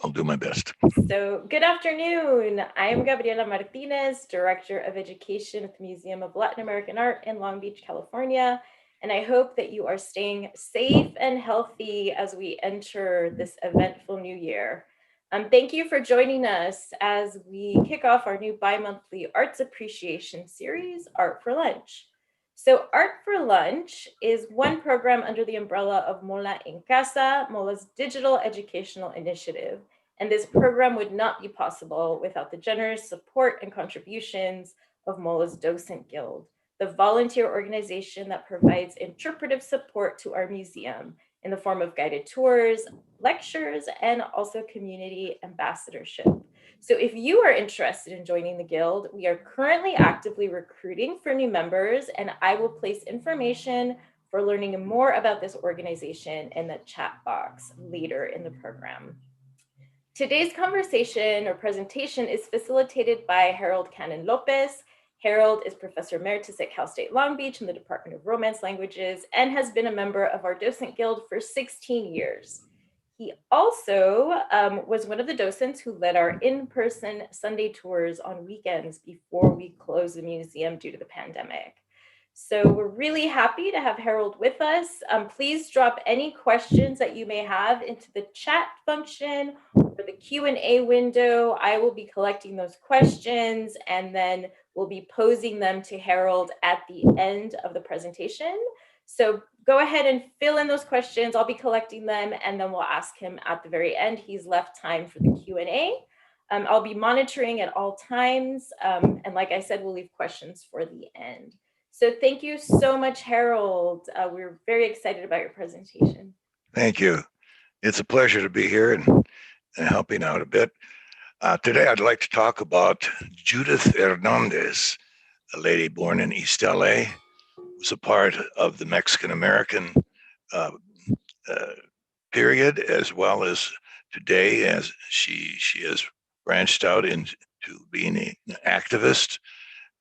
I'll do my best. So, good afternoon. I am Gabriela Martinez, Director of Education at the Museum of Latin American Art in Long Beach, California. And I hope that you are staying safe and healthy as we enter this eventful new year. Thank you for joining us as we kick off our new bi monthly arts appreciation series, Art for Lunch. So, Art for Lunch is one program under the umbrella of MOLAA en Casa, MOLAA's digital educational initiative. And this program would not be possible without the generous support and contributions of MOLAA's Docent Guild, the volunteer organization that provides interpretive support to our museum in the form of guided tours, lectures, and also community ambassadorship. So, if you are interested in joining the Guild, we are currently actively recruiting for new members, and I will place information for learning more about this organization in the chat box later in the program. Today's conversation or presentation is facilitated by Harold Cannon Lopez. Harold is Professor Emeritus at Cal State Long Beach in the Department of Romance Languages and has been a member of our Docent Guild for 16 years. He also was one of the docents who led our in-person Sunday tours on weekends before we closed the museum due to the pandemic. So we're really happy to have Harold with us. Please drop any questions that you may have into the chat function or the Q&A window. I will be collecting those questions and then we'll be posing them to Harold at the end of the presentation. So go ahead and fill in those questions. I'll be collecting them and then we'll ask him at the very end. He's left time for the Q&A. I'll be monitoring at all times. And like I said, we'll leave questions for the end. So thank you so much, Harold. We're very excited about your presentation. Thank you. It's a pleasure to be here and helping out a bit. Today, I'd like to talk about Judith Hernandez, a lady born in East LA, was a part of the Mexican American period, as well as today, as she has branched out into being an activist,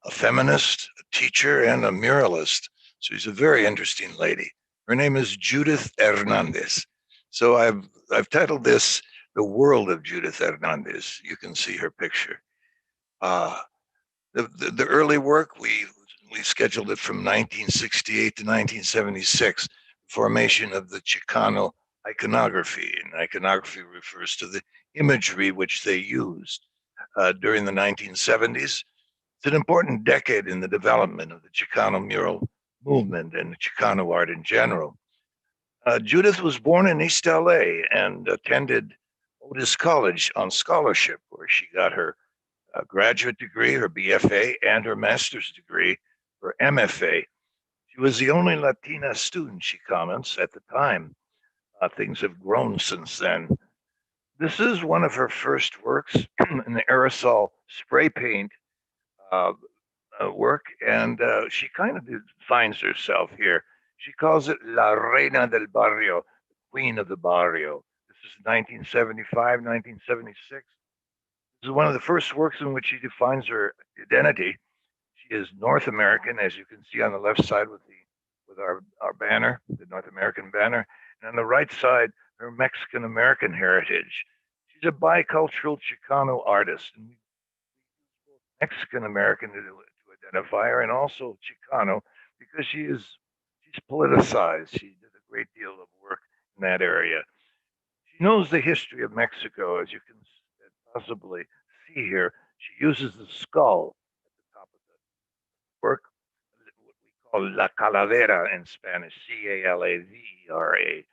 a feminist, a teacher, and a muralist. So she's a very interesting lady. Her name is Judith Hernandez. So I've titled this "The World of Judith Hernandez." You can see her picture. The early work we scheduled it from 1968 to 1976, formation of the Chicano iconography, and iconography refers to the imagery which they used during the 1970s. It's an important decade in the development of the Chicano mural movement and Chicano art in general. Judith was born in East LA and attended Otis College on scholarship, where she got her graduate degree, her BFA, and her master's degree, her MFA. She was the only Latina student, she comments, at the time. Things have grown since then. This is one of her first works in the aerosol spray paint uh, work, and she kind of defines herself here. She calls it La Reina del Barrio, the Queen of the Barrio. This is 1975, 1976. This is one of the first works in which she defines her identity. She is North American, as you can see on the left side with our banner, the North American banner, and on the right side, her Mexican American heritage. She's a bicultural Chicano artist, and we use Mexican American to identify her, and also Chicano because she's politicized. She did a great deal of work in that area. She knows the history of Mexico, as you can possibly see here. She uses the skull at the top of the work, what we call La Calavera in Spanish, Calavera.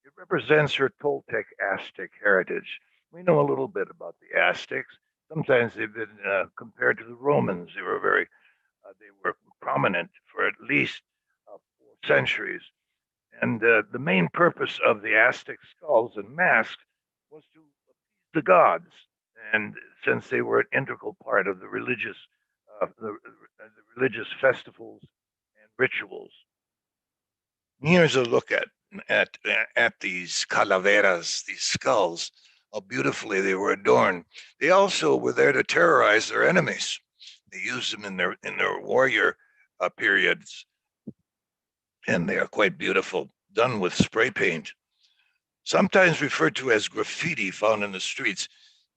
It represents her Toltec Aztec heritage. We know a little bit about the Aztecs. Sometimes they've been compared to the Romans. They were prominent for at least 4 centuries. And the main purpose of the Aztec skulls and masks was to appease the gods. And since they were an integral part of the religious festivals and rituals. Here's a look at at these calaveras, these skulls, how beautifully they were adorned. They also were there to terrorize their enemies. They used them in their warrior periods, and they are quite beautiful, done with spray paint. sometimes referred to as graffiti found in the streets.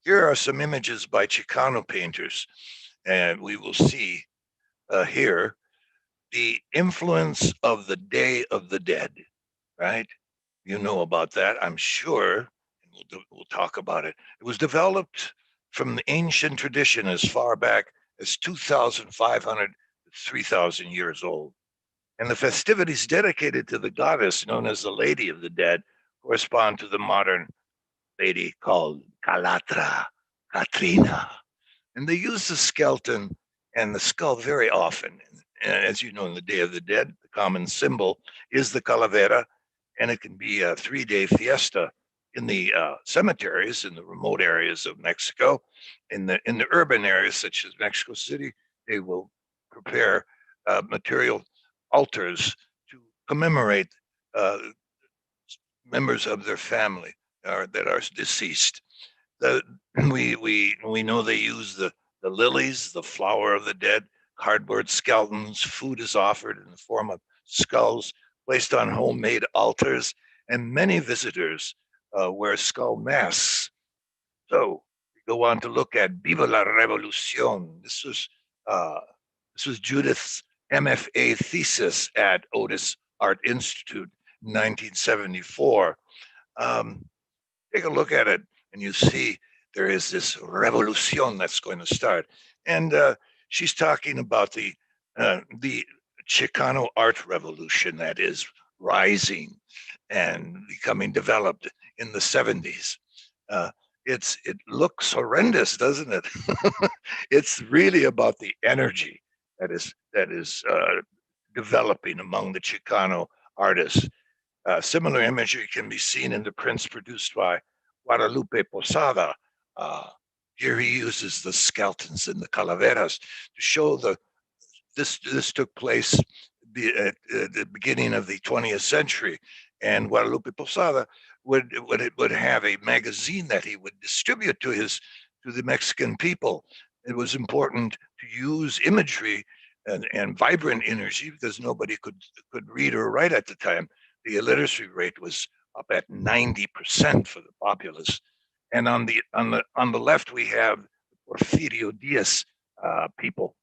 Here are some images by Chicano painters, and we will see here the influence of the Day of the Dead, right? You know about that, I'm sure. We'll talk about it. It was developed from the ancient tradition as far back as 2,500 to 3,000 years old. And the festivities dedicated to the goddess known as the Lady of the Dead correspond to the modern lady called Calatra, Katrina. And they use the skeleton and the skull very often. And as you know, in the Day of the Dead, the common symbol is the calavera, and it can be a 3-day fiesta in the cemeteries in the remote areas of Mexico. In the urban areas such as Mexico City, they will prepare material altars to commemorate uh, members of their family that are deceased. The, we know they use the lilies, the flower of the dead, cardboard skeletons. Food is offered in the form of skulls placed on homemade altars, and many visitors wear skull masks. So we go on to look at Viva la Revolucion. Uh, this was Judith's MFA thesis at Otis Art Institute in 1974. Um, Take a look at it and you see there is this revolution that's going to start. And she's talking about the Chicano art revolution that is rising and becoming developed in the 70s. Uh, it looks horrendous, doesn't it? It's really about the energy that is developing among the Chicano artists. Similar imagery can be seen in the prints produced by Guadalupe Posada. Uh, Here he uses the skeletons and the calaveras to show this took place at the beginning of the 20th century, and Guadalupe Posada would have a magazine that he would distribute to the Mexican people. It was important to use imagery and vibrant energy because nobody could read or write at the time. The illiteracy rate was up at 90% for the populace. And on the left we have Porfirio Diaz people.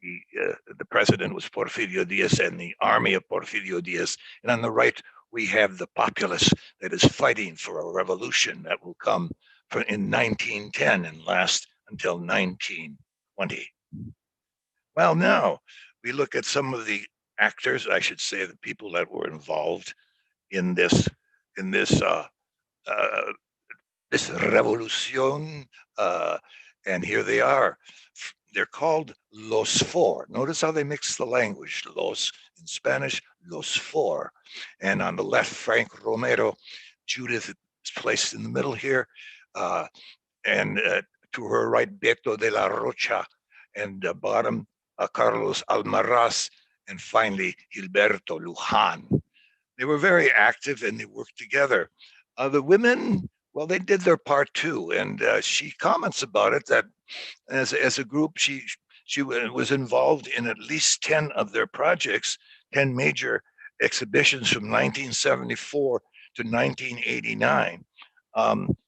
The president was Porfirio Diaz and the army of Porfirio Diaz. And on the right, we have the populace that is fighting for a revolution that will come in 1910 and last until 1920. Well, now we look at some of the actors, I should say, the people that were involved in this uh, this revolution, and here they are. They're called Los Four. Notice how they mix the language. Los in Spanish, Los Four. And on the left, Frank Romero. Judith is placed in the middle here. And to her right, Beto de la Rocha. And bottom, Carlos Almaraz. And finally, Gilberto Lujan. They were very active and they worked together. The women, well, they did their part too. And she comments about it that as a group, she was involved in at least 10 of their projects, 10 major exhibitions from 1974 to 1989.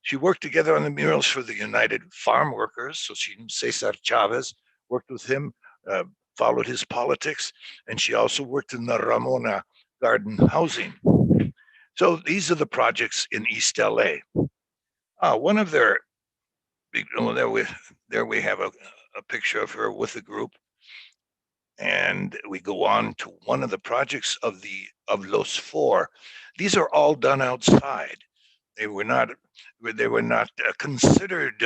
She worked together on the murals for the United Farm Workers. So she, Cesar Chavez, worked with him, uh, followed his politics, and she also worked in the Ramona Garden Housing. So these are the projects in East LA. One of their well, there we have a picture of her with the group, and we go on to one of the projects of Los Four. These are all done outside. They were not considered.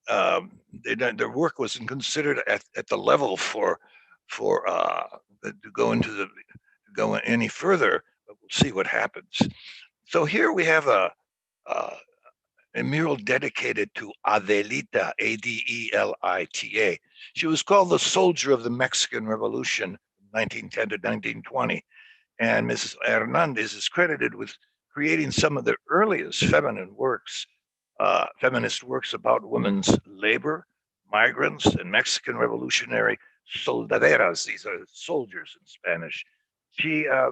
Their work wasn't considered at the level for to go into the to go any further. But we'll see what happens. So here we have uh, a mural dedicated to Adelita, Adelita. She was called the soldier of the Mexican Revolution, 1910 to 1920. And Mrs. Hernandez is credited with creating some of the earliest feminist works about women's labor, migrants, and Mexican revolutionary soldaderas. These are soldiers in Spanish. She uh,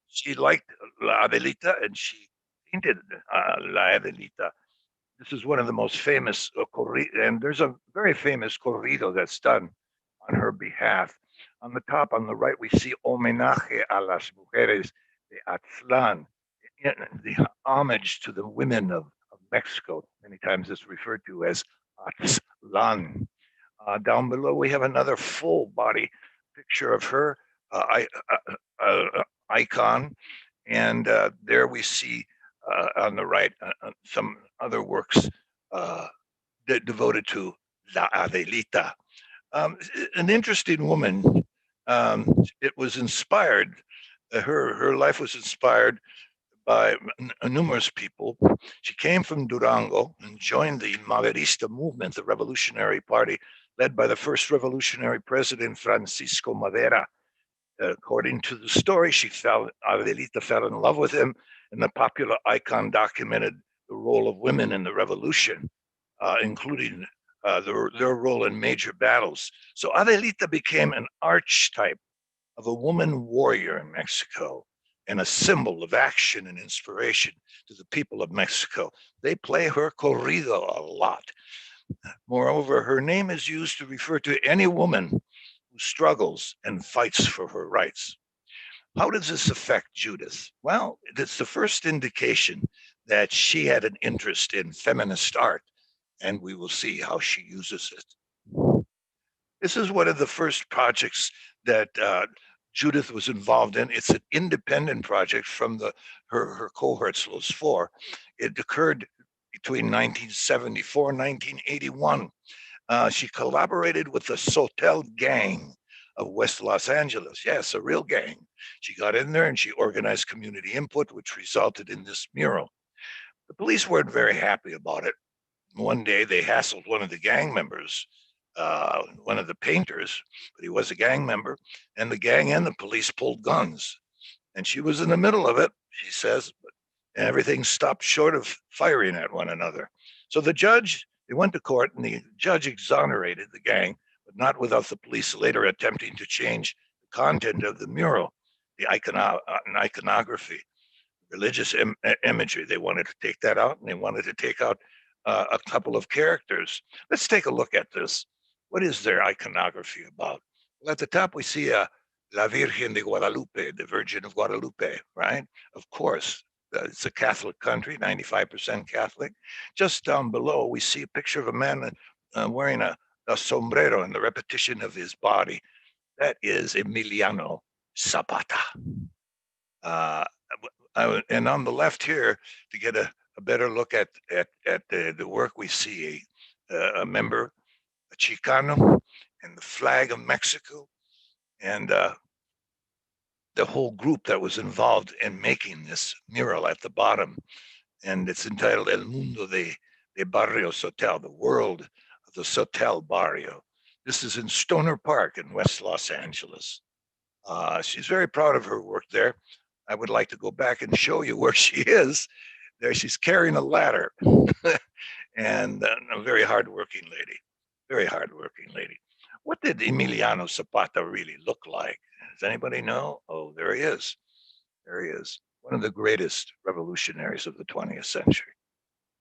she liked La Adelita, and she painted La Adelita. This is one of the most famous and there's a very famous corrido that's done on her behalf. On the top, on the right, we see homenaje a las mujeres de Aztlan, the homage to the women of Mexico. Many times it's referred to as Aztlan. Down below, we have another full body picture of her icon, and there we see on the right some other works uh, devoted to La Adelita. An interesting woman. It was inspired. Her life was inspired by numerous people. She came from Durango and joined the Maderista movement, the revolutionary party led by the first revolutionary president, Francisco Madera. According to the story, Adelita fell in love with him, and the popular icon documented the role of women in the revolution, including their role in major battles. So Adelita became an archetype of a woman warrior in Mexico and a symbol of action and inspiration to the people of Mexico. They play her corrido a lot. Moreover, her name is used to refer to any woman who struggles and fights for her rights. How does this affect Judith? Well, it's the first indication that she had an interest in feminist art, and we will see how she uses it. This is one of the first projects that Judith was involved in. It's an independent project from her cohorts, those four. It occurred between 1974 and 1981. She collaborated with the Sotel gang of West Los Angeles. Yes, a real gang. She got in there and she organized community input, which resulted in this mural. The police weren't very happy about it. One day they hassled one of the gang members, one of the painters, but he was a gang member, and the gang and the police pulled guns. And she was in the middle of it, she says, but everything stopped short of firing at one another. So they went to court, and the judge exonerated the gang, but not without the police later attempting to change the content of the mural, the iconography, religious imagery. They wanted to take that out, and they wanted to take out a couple of characters. Let's take a look at this. What is their iconography about? Well, at the top, we see La Virgen de Guadalupe, the Virgin of Guadalupe, right? Of course, it's a Catholic country, 95% Catholic. Just down below, we see a picture of a man wearing a sombrero and the repetition of his body. That is Emiliano Zapata. And on the left here, to get a better look at the work, we see a member, a Chicano, and the flag of Mexico, and the whole group that was involved in making this mural at the bottom. And it's entitled El Mundo de Barrio Sotel, the world of the Sotel Barrio. This is in Stoner Park in West Los Angeles. She's very proud of her work there. I would like to go back and show you where she is. There, she's carrying a ladder, and a very hardworking lady, very hardworking lady. What did Emiliano Zapata really look like? Does anybody know? Oh, there he is. There he is. One of the greatest revolutionaries of the 20th century.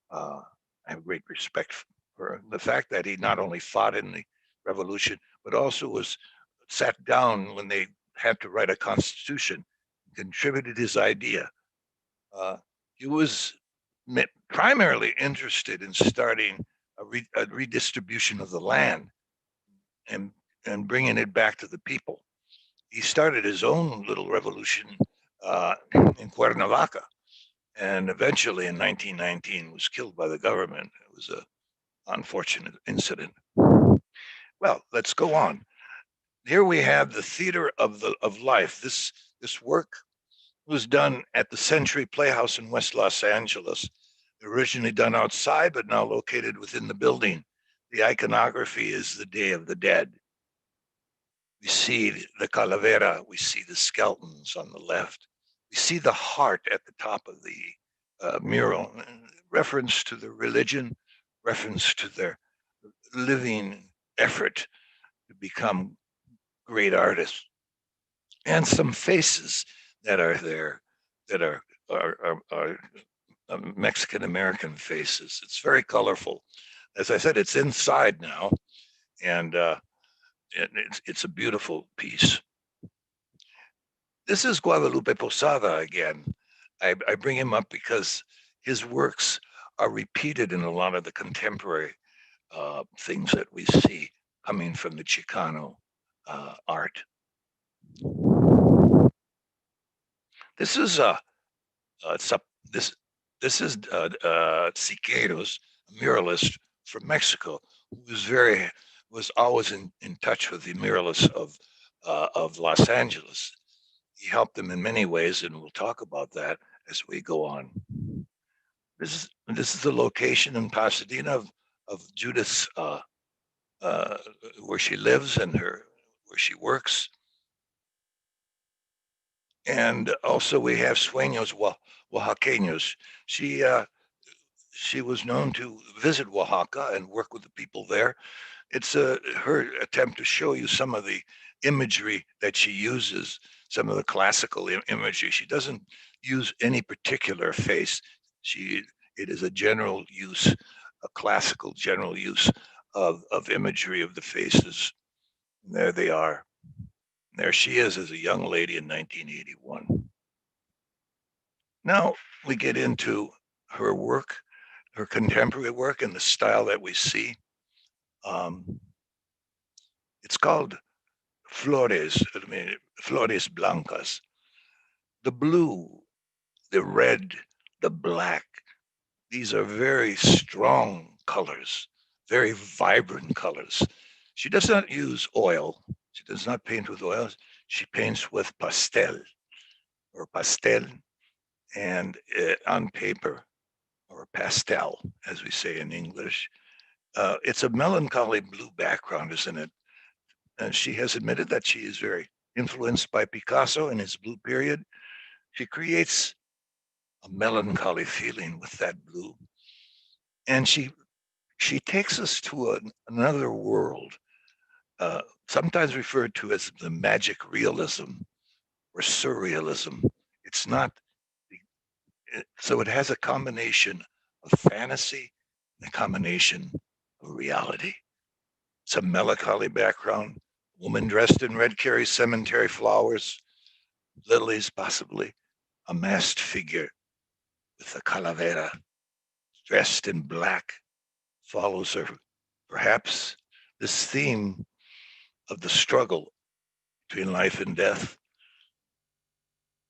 I have great respect for the fact that he not only fought in the revolution, but also was sat down when they had to write a constitution, contributed his idea. He was primarily interested in starting a redistribution of the land and bringing it back to the people. He started his own little revolution in Cuernavaca, and eventually in 1919 was killed by the government. It was an unfortunate incident. Well, let's go on. Here we have the theater of life. This work was done at the Century Playhouse in West Los Angeles, originally done outside, but now located within the building. The iconography is the Day of the Dead. We see the calavera, we see the skeletons on the left. We see the heart at the top of the mural, reference to the religion, reference to their living effort to become great artists, and some faces that are there that are Mexican American faces. It's very colorful. As I said, it's inside now, and it's a beautiful piece. This is Guadalupe Posada again. I bring him up because his works are repeated in a lot of the contemporary things that we see coming from the Chicano art. This is it's a, this this is Siqueiros, a muralist from Mexico, who was always in touch with the muralists of Los Angeles. He helped them in many ways, and we'll talk about that as we go on. This is the location in Pasadena of Judith's where she lives and where she works. And also we have Sueños Oaxaqueños. She was known to visit Oaxaca and work with the people there. It's her attempt to show you some of the imagery that she uses, some of the classical imagery. She doesn't use any particular face. It is a general use, a classical general use of imagery of the faces. And there they are. There she is as a young lady in 1981. Now we get into her work, her contemporary work, and the style that we see. It's called Flores Blancas. The blue, the red, the black, these are very strong colors, very vibrant colors. She does not use oil. She does not paint with oils. She paints with pastel, and on paper, or pastel, as we say in English. It's a melancholy blue background, isn't it? And she has admitted that she is very influenced by Picasso in his blue period. She creates a melancholy feeling with that blue. And she takes us to another world, sometimes referred to as the magic realism or surrealism. It's not, so it has a combination of fantasy and a combination of reality. Some melancholy background, woman dressed in red carries cemetery flowers, lilies possibly, a masked figure with a calavera dressed in black follows her. Perhaps this theme of the struggle between life and death,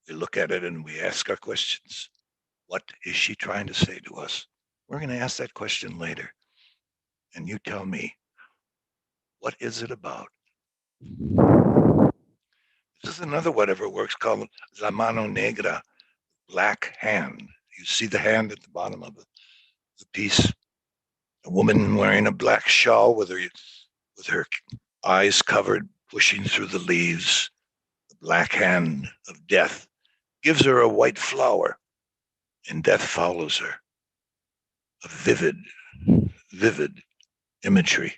we look at it and we ask our questions. What is she trying to say to us? We're going to ask that question later. And you tell me, what is it about? This is another whatever works called La Mano Negra, black hand. You see the hand at the bottom of the piece. A woman wearing a black shawl with her eyes covered, pushing through the leaves. The black hand of death gives her a white flower, and death follows her. A vivid, vivid imagery.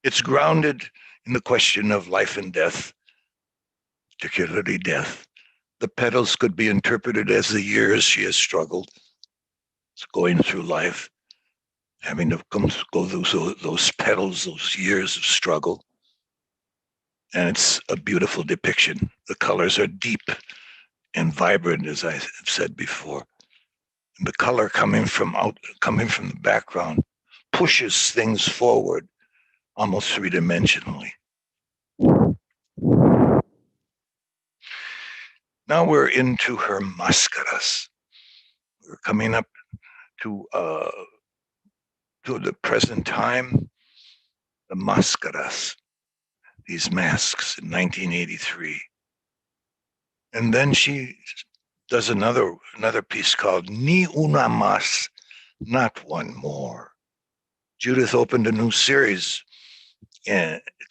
It's grounded in the question of life and death, particularly death. The petals could be interpreted as the years she has struggled. It's going through life, having to go through those petals, those years of struggle. And it's a beautiful depiction. The colors are deep and vibrant, as I have said before. And the color coming from the background pushes things forward almost three-dimensionally. Now we're into her mascaras. We're coming up to the present time. The mascaras, these masks in 1983. And then she does another piece called Ni Una Más, Not One More. Judith opened a new series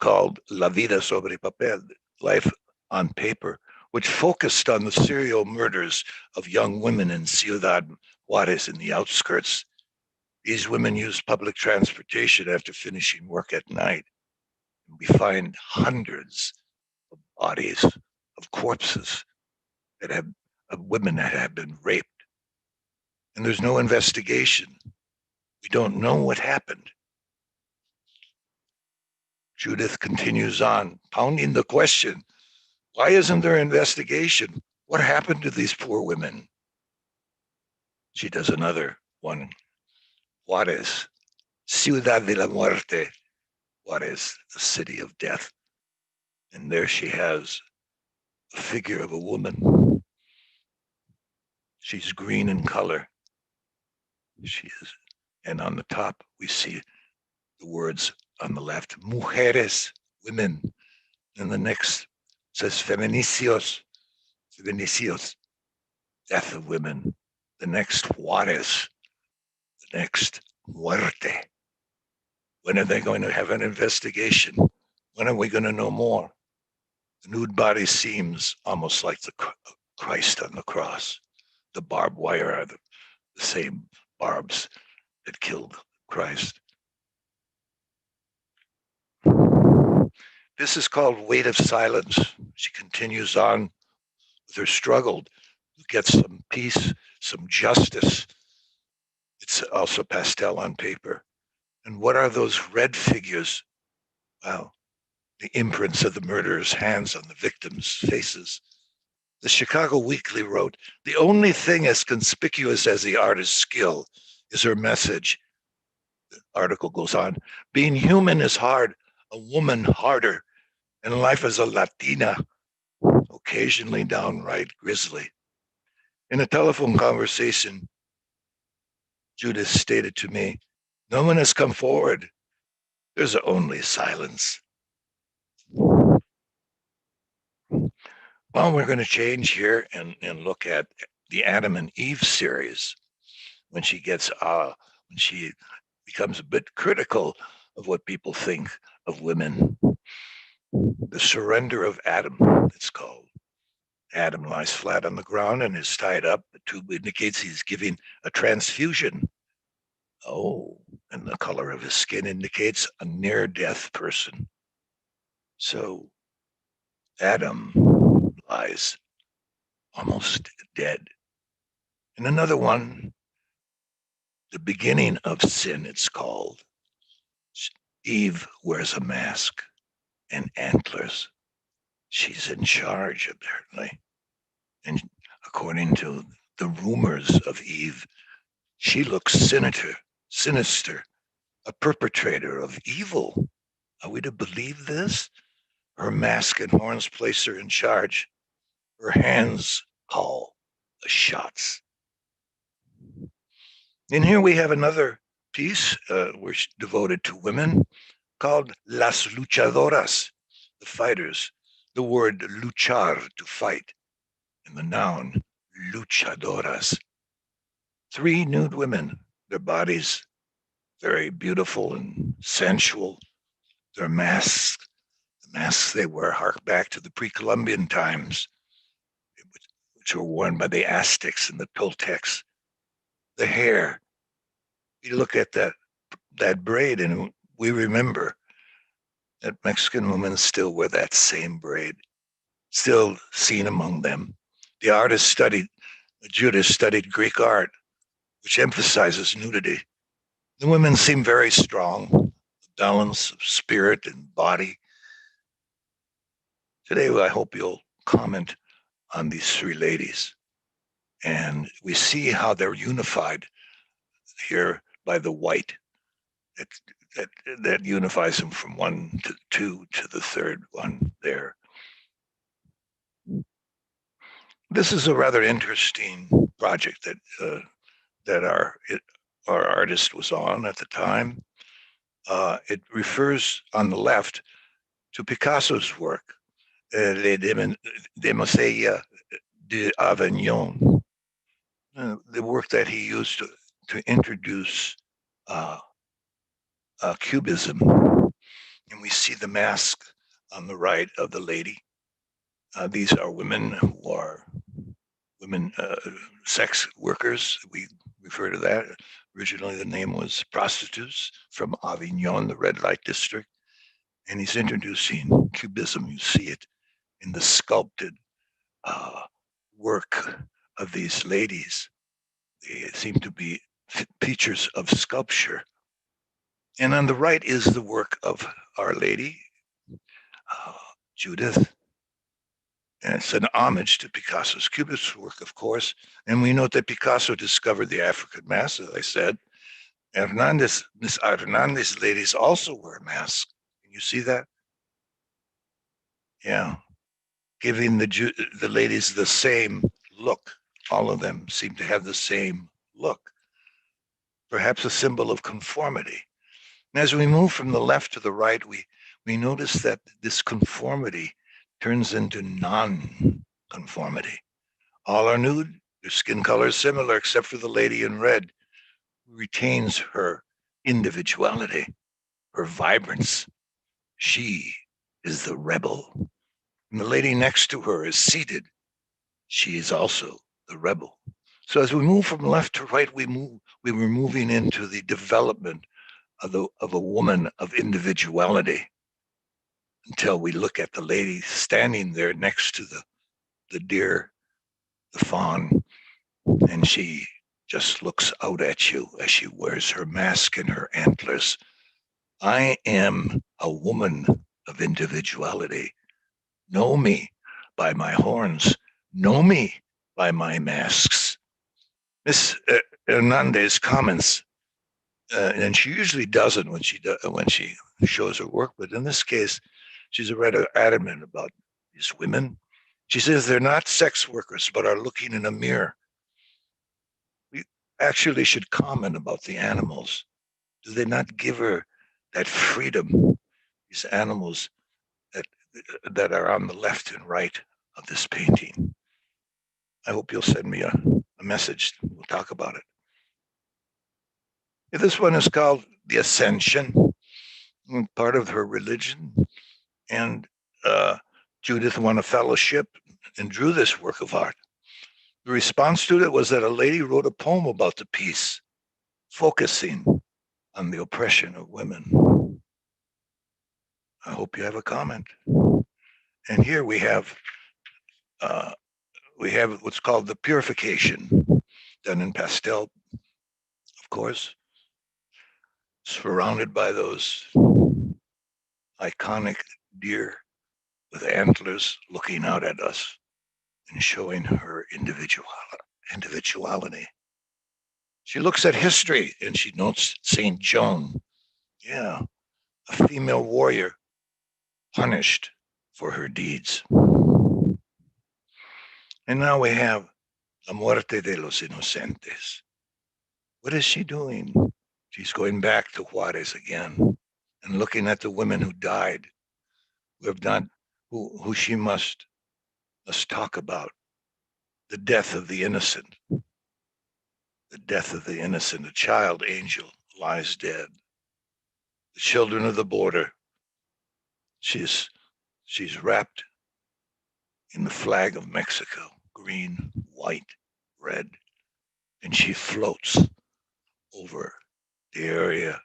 called La Vida sobre Papel, Life on Paper, which focused on the serial murders of young women in Ciudad Juarez in the outskirts. These women used public transportation after finishing work at night. We find hundreds of bodies, of corpses of women that have been raped. and there's no investigation. We don't know what happened. Judith continues on, pounding the question, why isn't there investigation? What happened to these poor women? She does another one. Juarez, Ciudad de la Muerte. Juarez, the city of death. And there she has a figure of a woman. She's green in color. She is. And on the top, we see the words on the left, mujeres, women. And the next says feminicios, feminicios, death of women. The next Juarez, the next muerte. When are they going to have an investigation? When are we going to know more? The nude body seems almost like the Christ on the cross. The barbed wire are the same barbs that killed Christ. This is called Weight of Silence. She continues on with her struggle to get some peace, some justice. It's also pastel on paper. And what are those red figures? Well, the imprints of the murderer's hands on the victims' faces. The Chicago Weekly wrote, the only thing as conspicuous as the artist's skill is her message. The article goes on, being human is hard, a woman harder, and life as a Latina, occasionally downright grisly. In a telephone conversation, Judith stated to me, no one has come forward. There's only silence. Well, we're going to change here and look at the Adam and Eve series when she becomes a bit critical of what people think of women. The surrender of Adam, it's called. Adam lies flat on the ground and is tied up. The tube indicates he's giving a transfusion. Oh, and the color of his skin indicates a near-death person. So Adam lies almost dead. And another one, the beginning of sin, it's called. Eve wears a mask and antlers. She's in charge, apparently. And according to the rumors of Eve, she looks sinister, a perpetrator of evil. Are we to believe this? Her mask and horns place her in charge. Her hands call the shots. And here we have another piece which devoted to women called Las Luchadoras, the fighters. The word luchar, to fight, and the noun luchadoras. Three nude women, their bodies very beautiful and sensual. Their masks, the masks they wear hark back to the pre-Columbian times, which were worn by the Aztecs and the Toltecs. The hair, you look at that braid and we remember that Mexican women still wear that same braid, still seen among them. The artist Judith studied Greek art, which emphasizes nudity. The women seem very strong, balance of spirit and body. Today, I hope you'll comment on these three ladies. And we see how they're unified here by the white that unifies them from one to two to the third one there. This is a rather interesting project that our artist was on at the time. It refers on the left to Picasso's work, Les Demoiselles d'Avignon, the work that he used to introduce Cubism. And we see the mask on the right of the lady. These are women who are sex workers. We refer to that. Originally, the name was prostitutes from Avignon, the red light district. And he's introducing Cubism. You see it in the sculpted work of these ladies. They seem to be features of sculpture. And on the right is the work of Our Lady, uh, Judith. And it's an homage to Picasso's Cubist work, of course. And we note that Picasso discovered the African mask, as I said. Miss Hernandez ladies also wear masks. Can you see that? Yeah, giving the ladies the same look. All of them seem to have the same look, perhaps a symbol of conformity. And as we move from the left to the right, we notice that this conformity turns into non-conformity. All are nude, their skin color is similar, except for the lady in red, who retains her individuality, her vibrance. She is the rebel. And the lady next to her is seated. She is also the rebel. So as we move from left to right, we were moving into the development of a woman of individuality until we look at the lady standing there next to the deer, the fawn, and she just looks out at you as she wears her mask and her antlers. I am a woman of individuality. Know me by my horns. Know me by my masks. Miss Hernandez comments, and she usually doesn't when she shows her work, but in this case, she's rather adamant about these women. She says they're not sex workers, but are looking in a mirror. We actually should comment about the animals. Do they not give her that freedom? These animals that that are on the left and right of this painting. I hope you'll send me a message. We'll talk about it. This one is called the Ascension, part of her religion. And Judith won a fellowship and drew this work of art. The response to it was that a lady wrote a poem about the piece, focusing on the oppression of women. I hope you have a comment. And here we have what's called the purification, done in pastel, of course, surrounded by those iconic deer with antlers looking out at us and showing her individuality. She looks at history and she notes St. Joan, yeah, a female warrior punished for her deeds. And now we have La Muerte de los Inocentes. What is she doing? She's going back to Juarez again and looking at the women who died, who have done, who she must talk about. The death of the innocent. The death of the innocent. A child angel lies dead. The children of the border. She's wrapped in the flag of Mexico, green, white, red, and she floats over the area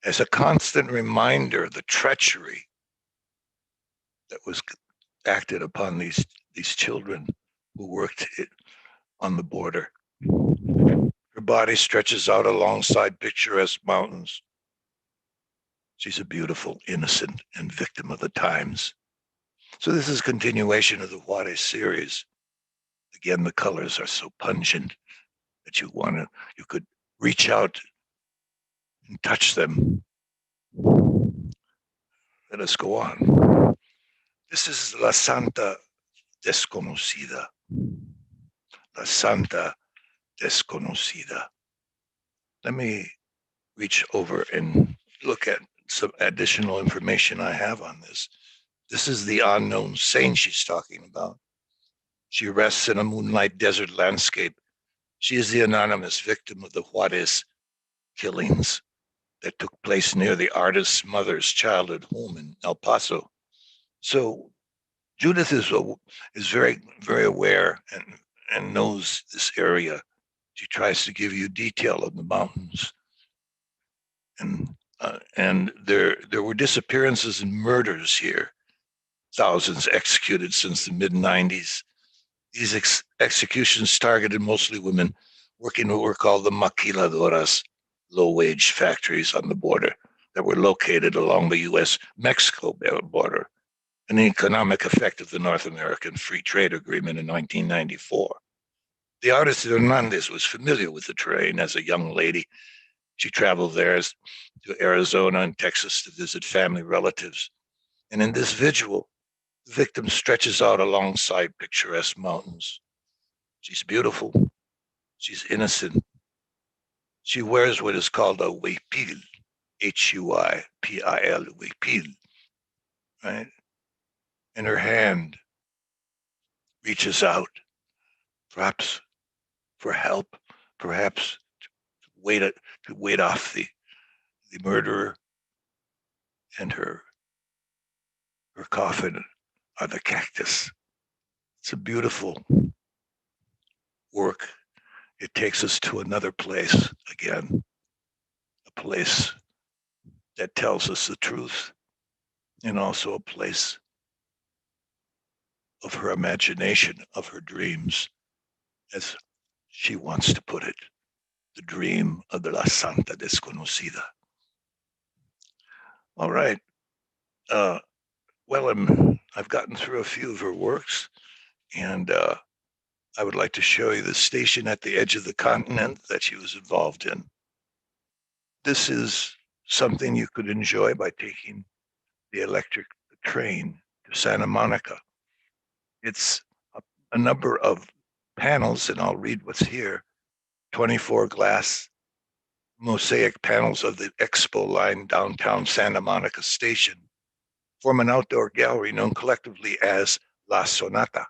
as a constant reminder of the treachery that was acted upon these children who worked on the border. Her body stretches out alongside picturesque mountains. She's a beautiful, innocent, and victim of the times. So this is a continuation of the Juarez series. Again, the colors are so pungent that you could reach out and touch them. Let us go on. This is La Santa Desconocida. La Santa Desconocida. Let me reach over and look at some additional information I have on this. This is the unknown saint she's talking about. She rests in a moonlight desert landscape. She is the anonymous victim of the Juarez killings that took place near the artist's mother's childhood home in El Paso. So Judith is very, very aware and knows this area. She tries to give you detail of the mountains. And there were disappearances and murders here, thousands executed since the mid-90s. These executions targeted mostly women working what were called the maquiladoras, low-wage factories on the border that were located along the U.S.-Mexico border, an economic effect of the North American Free Trade Agreement in 1994. The artist Hernandez was familiar with the terrain as a young lady. She traveled there to Arizona and Texas to visit family relatives. And in this visual, the victim stretches out alongside picturesque mountains. She's beautiful. She's innocent. She wears what is called a huipil, Huypil, huipil, right? And her hand reaches out, perhaps for help, perhaps wait to wait off the murderer, and her coffin on the cactus. It's a beautiful work. It takes us to another place again, a place that tells us the truth, and also a place of her imagination, of her dreams, as she wants to put it, the dream of the La Santa Desconocida. All right. Uh, well, I've gotten through a few of her works, and I would like to show you the station at the edge of the continent that she was involved in. This is something you could enjoy by taking the electric train to Santa Monica. It's a number of panels, and I'll read what's here. 24 glass mosaic panels of the Expo line downtown Santa Monica station form an outdoor gallery known collectively as La Sonata.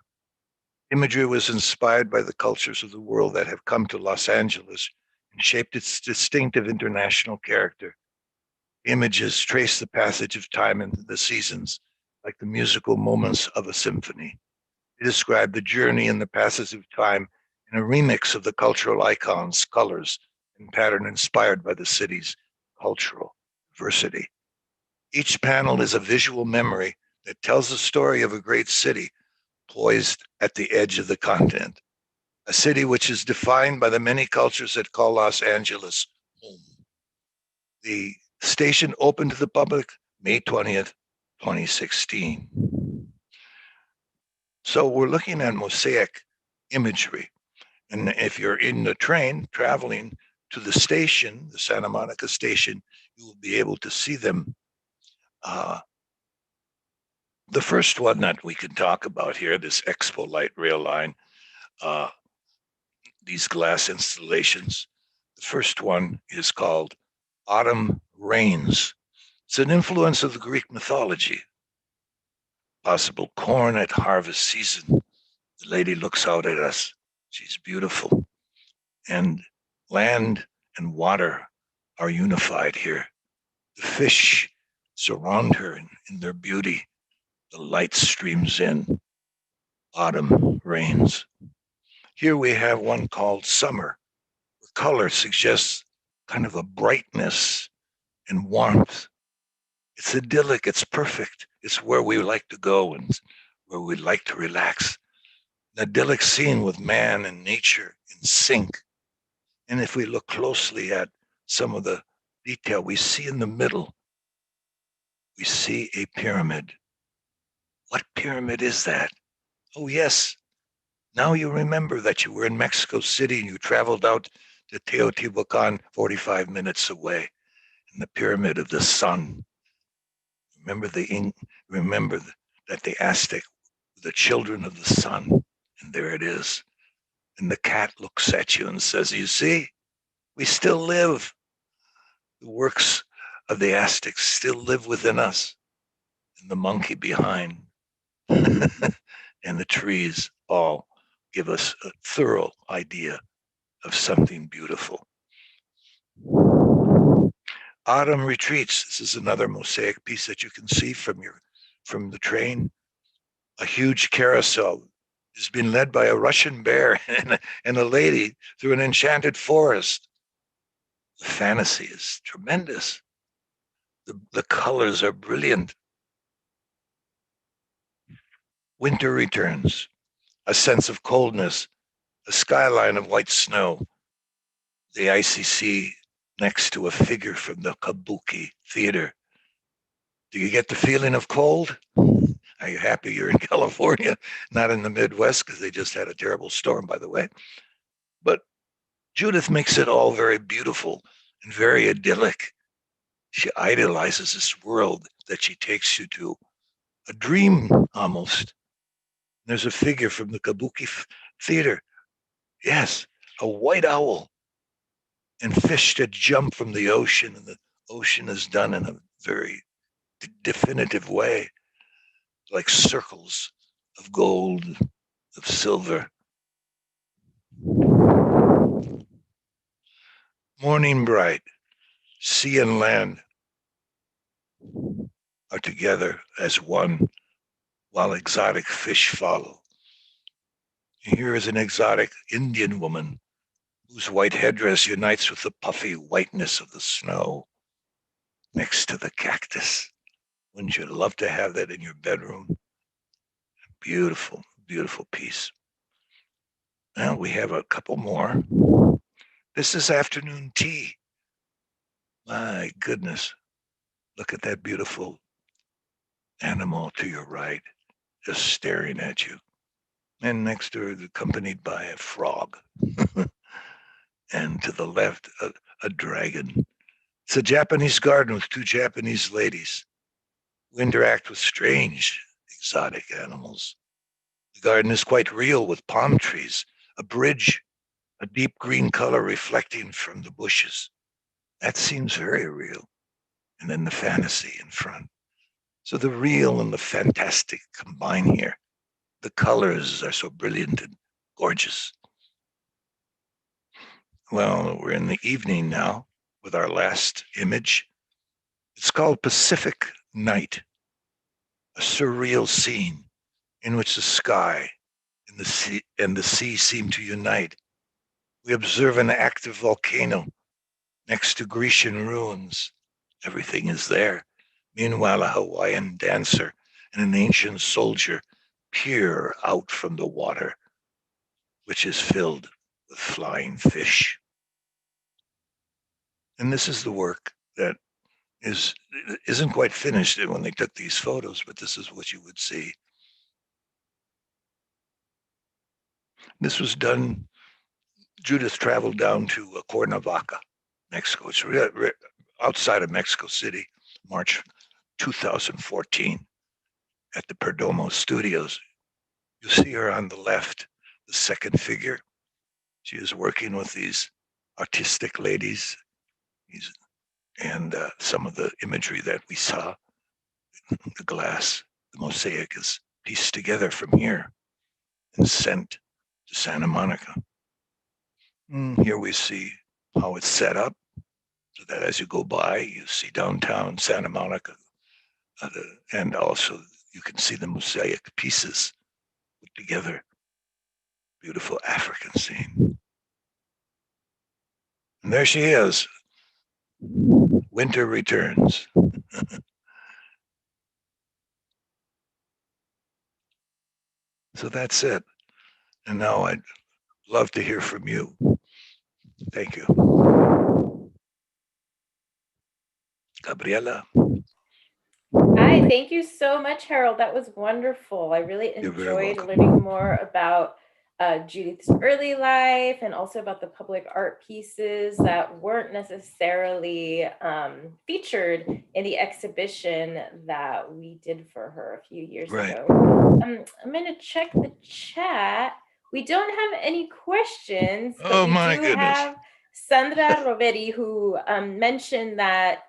Imagery was inspired by the cultures of the world that have come to Los Angeles and shaped its distinctive international character. Images trace the passage of time into the seasons, like the musical moments of a symphony. They describe the journey and the passage of time in a remix of the cultural icons, colors, and pattern inspired by the city's cultural diversity. Each panel is a visual memory that tells the story of a great city poised at the edge of the continent, a city which is defined by the many cultures that call Los Angeles home. The station opened to the public May 20th, 2016. So we're looking at mosaic imagery. And if you're in the train traveling to the station, the Santa Monica station, you will be able to see them. The first one that we can talk about here, this Expo Light Rail Line, uh, these glass installations. The first one is called Autumn Rains. It's an influence of the Greek mythology. Possible corn at harvest season. The lady looks out at us. She's beautiful. And land and water are unified here. The fish surround her in their beauty. The light streams in. Autumn rains. Here we have one called Summer. The color suggests kind of a brightness and warmth. It's idyllic. It's perfect. It's where we like to go and where we like to relax. An idyllic scene with man and nature in sync. And if we look closely at some of the detail we see in the middle, we see a pyramid. What pyramid is that? Oh, yes. Now you remember that you were in Mexico City and you traveled out to Teotihuacan 45 minutes away in the pyramid of the sun. Remember that the Aztec were the children of the sun, and there it is. And the cat looks at you and says, "You see, we still live. The works of the Aztecs still live within us." And the monkey behind and the trees all give us a thorough idea of something beautiful. Autumn retreats. This is another mosaic piece that you can see from the train. A huge carousel has been led by a Russian bear and a lady through an enchanted forest. The fantasy is tremendous. The colors are brilliant. Winter returns, a sense of coldness, a skyline of white snow, the ICC next to a figure from the Kabuki theater. Do you get the feeling of cold? Are you happy you're in California, not in the Midwest, because they just had a terrible storm, by the way? But Judith makes it all very beautiful and very idyllic. She idolizes this world that she takes you to, a dream almost. There's a figure from the Kabuki theater. Yes, a white owl and fish that jump from the ocean, and the ocean is done in a very definitive way, like circles of gold, of silver. Morning bright, sea and land are together as one, while exotic fish follow. Here is an exotic Indian woman whose white headdress unites with the puffy whiteness of the snow next to the cactus. Wouldn't you love to have that in your bedroom? Beautiful, beautiful piece. Now we have a couple more. This is afternoon tea. My goodness. Look at that beautiful animal to your right, just staring at you. And next to her is accompanied by a frog. And to the left, a dragon. It's a Japanese garden with two Japanese ladies who interact with strange, exotic animals. The garden is quite real with palm trees, a bridge, a deep green color reflecting from the bushes. That seems very real. And then the fantasy in front. So the real and the fantastic combine here. The colors are so brilliant and gorgeous. Well, we're in the evening now with our last image. It's called Pacific Night, a surreal scene in which the sky and the sea seem to unite. We observe an active volcano next to Grecian ruins. Everything is there. Meanwhile, a Hawaiian dancer and an ancient soldier peer out from the water, which is filled with flying fish. And this is the work that isn't quite finished when they took these photos, but this is what you would see. This was done. Judith traveled down to Cuernavaca, Mexico. It's outside of Mexico City, March 2014, at the Perdomo Studios. You see her on the left, the second figure. She is working with these artistic ladies, and some of the imagery that we saw, the glass, the mosaic is pieced together from here and sent to Santa Monica. Here we see how it's set up, so that as you go by, you see downtown Santa Monica, and also you can see the mosaic pieces put together. Beautiful African scene. And there she is. Winter returns. So that's it. And now I'd love to hear from you. Thank you. Gabriela. Hi, thank you so much, Harold. That was wonderful. I really You're very enjoyed welcome. learning more about Judith's early life and also about the public art pieces that weren't necessarily featured in the exhibition that we did for her a few years Right. ago. I'm going to check the chat. We don't have any questions, but Oh we my do goodness. have Sandra Roveri, who mentioned that,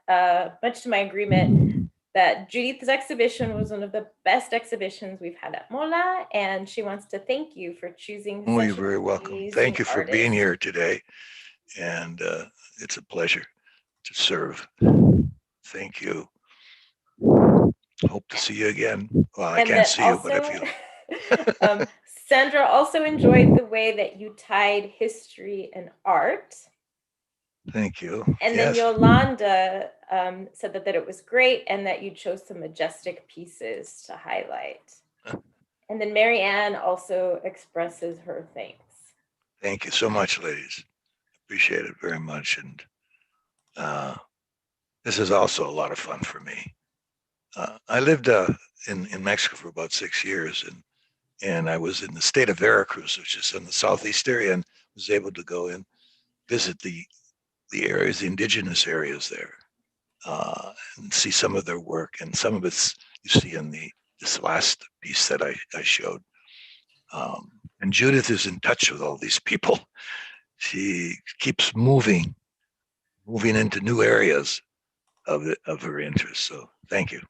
much to my agreement, that Judith's exhibition was one of the best exhibitions we've had at MOLAA, and she wants to thank you for choosing Oh, such you're an very welcome. amazing Thank you for being artist. here today. And it's a pleasure to serve. Thank you. Hope to see you again. Well, I And can't that see you, but if also, you. Sandra also enjoyed the way that you tied history and art. Thank you. And then Yes. Yolanda said that it was great and that you chose some majestic pieces to highlight. And then Mary Ann also expresses her thanks. Thank you so much, ladies. Appreciate it very much. And this is also a lot of fun for me. I lived in Mexico for about 6 years, and I was in the state of Veracruz, which is in the southeast area, and was able to go and visit the areas, the indigenous areas there, and see some of their work. And some of it's you see in this last piece that I showed. And Judith is in touch with all these people. She keeps moving into new areas of her interest. So thank you.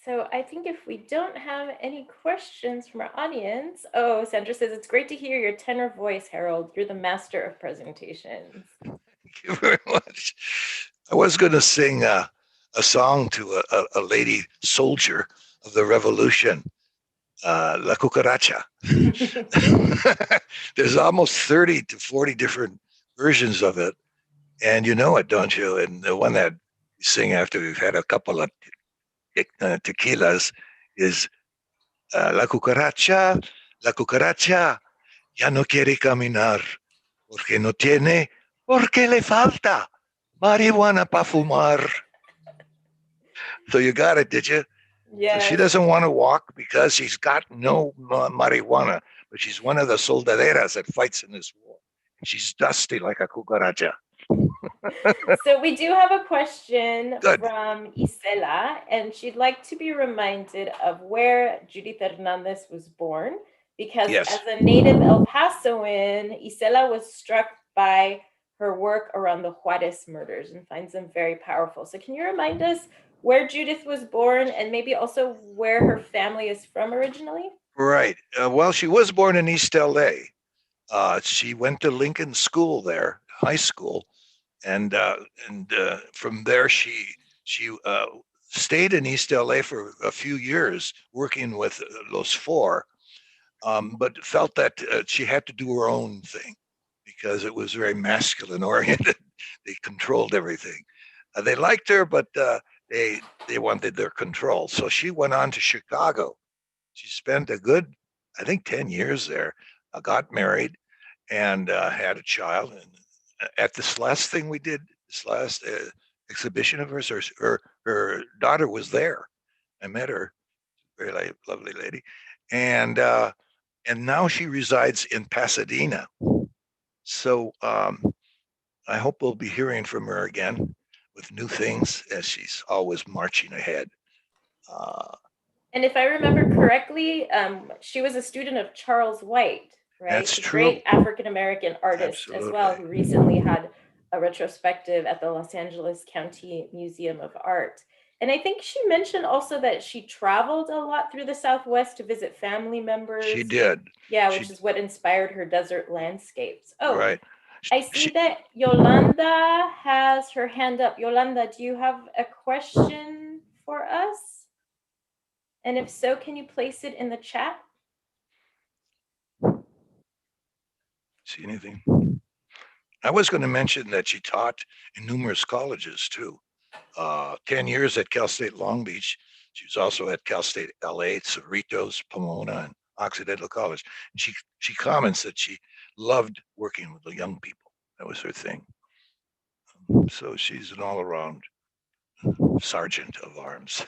So I think if we don't have any questions from our audience, oh, Sandra says, it's great to hear your tenor voice, Harold. You're the master of presentations. Thank you very much. I was going to sing a song to a lady soldier of the revolution, La Cucaracha. There's almost 30 to 40 different versions of it. And you know it, don't you? And the one that you sing after we've had a couple of tequilas is la cucaracha ya no quiere caminar porque no tiene, porque le falta marihuana para fumar. So you got it, did you? So she Yes. doesn't want to walk because she's got no marijuana, but she's one of the soldaderas that fights in this war. She's dusty like a cucaracha. So we do have a question Good. from Isela, and she'd like to be reminded of where Judith Hernandez was born, because Yes. as a native El Pasoan, Isela was struck by her work around the Juarez murders and finds them very powerful. So can you remind us where Judith was born and maybe also where her family is from originally? Right. Well, she was born in East LA. She went to Lincoln School there, high school, and from there she stayed in East LA for a few years working with Los Four, but felt that she had to do her own thing because it was very masculine oriented. They controlled everything. They liked her, but they wanted their control. So she went on to Chicago. She spent a good, I think, 10 years there. Got married and had a child. And at this last thing we did, this last exhibition of hers, her daughter was there. I met her, very lovely lady, and now she resides in Pasadena. So I hope we'll be hearing from her again with new things as she's always marching ahead. And if I remember correctly, she was a student of Charles White, right? That's The true. great African American artist as well, Absolutely. who recently had a retrospective at the Los Angeles County Museum of Art. And I think she mentioned also that she traveled a lot through the Southwest to visit family members. She did. Yeah, She which is what inspired her desert landscapes. Oh, right. I see She, that Yolanda has her hand up. Yolanda, do you have a question for us? And if so, can you place it in the chat? see anything? I was going to mention that she taught in numerous colleges too. 10 years at Cal State Long Beach. She was also at Cal State LA, Cerritos, Pomona, and Occidental College. And she comments that she loved working with the young people. That was her thing. So she's an all around sergeant of arms.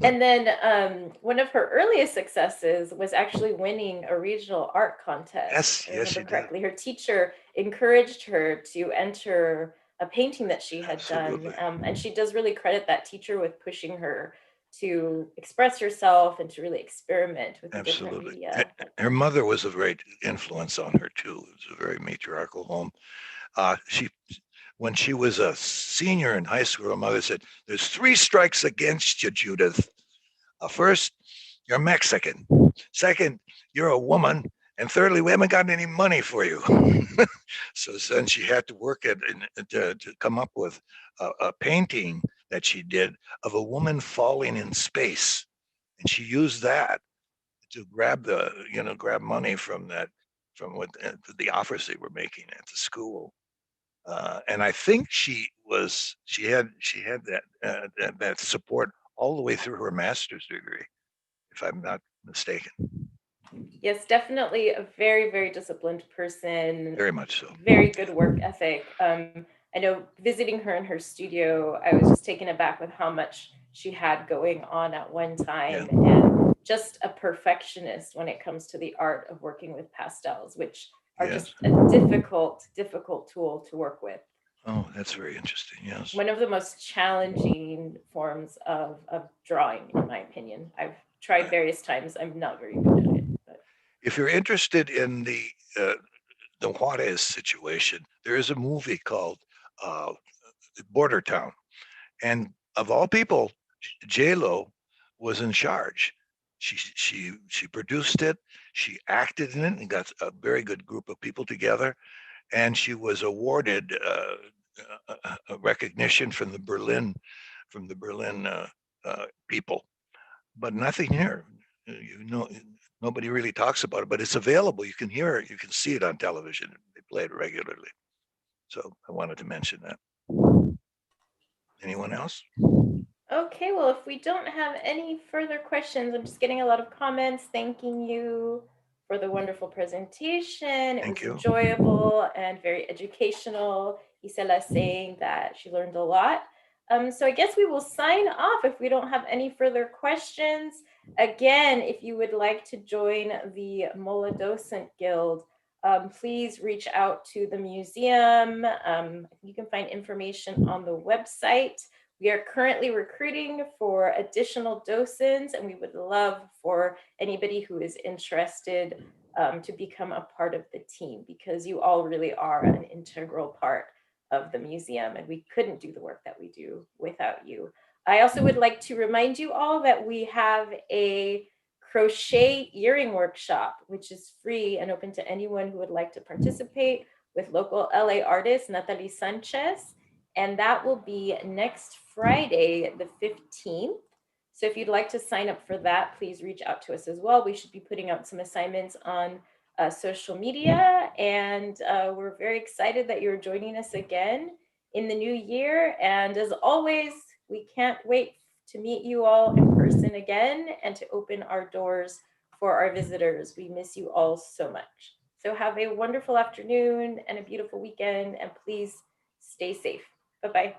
And then one of her earliest successes was actually winning a regional art contest. Yes, I yes, remember she correctly. did. Her teacher encouraged her to enter a painting that she had Absolutely. done. And she does really credit that teacher with pushing her to express herself and to really experiment with the different Absolutely. media. Her mother was a great influence on her too. It was a very matriarchal home. She when she was a senior in high school, her mother said, "There's three strikes against you, Judith. First, you're Mexican. Second, you're a woman. And thirdly, we haven't got any money for you." So then she had to work to come up with a painting that she did of a woman falling in space. And she used that to grab money from from what the offers they were making at the school. And I think she had that support all the way through her master's degree, if I'm not mistaken. Yes, definitely a very, very disciplined person, Very much so. very good work ethic. I know visiting her in her studio, I was just taken aback with how much she had going on at one Yeah. time, and just a perfectionist when it comes to the art of working with pastels, which are just Yes. a difficult, difficult tool to work with. Oh, that's very interesting. Yes. One of the most challenging forms of drawing, in my opinion. I've tried Right. various times. I'm not very good at it, but If you're interested in the Juarez situation, there is a movie called uh, Border Town, and of all people, J Lo was in charge. She produced it. She acted in it and got a very good group of people together. And she was awarded a recognition from the Berlin people, but nothing here. You know, nobody really talks about it, but it's available. You can hear it. You can see it on television. They play it regularly. So I wanted to mention that. Anyone else? okay, well, if we don't have any further questions, I'm just getting a lot of comments thanking you for the wonderful presentation. It Thank was you. enjoyable and very educational. Isela saying that she learned a lot. So I guess we will sign off if we don't have any further questions. Again, if you would like to join the MOLAA Docent Guild, please reach out to the museum. You can find information on the website. We are currently recruiting for additional docents, and we would love for anybody who is interested to become a part of the team, because you all really are an integral part of the museum, and we couldn't do the work that we do without you. I also would like to remind you all that we have a crochet earring workshop, which is free and open to anyone who would like to participate, with local LA artist Natalie Sanchez, and that will be next Friday, the 15th. So if you'd like to sign up for that, please reach out to us as well. We should be putting out some assignments on social media, and we're very excited that you're joining us again in the new year. And as always, we can't wait to meet you all in person again and to open our doors for our visitors. We miss you all so much. So have a wonderful afternoon and a beautiful weekend, and please stay safe. Bye-bye.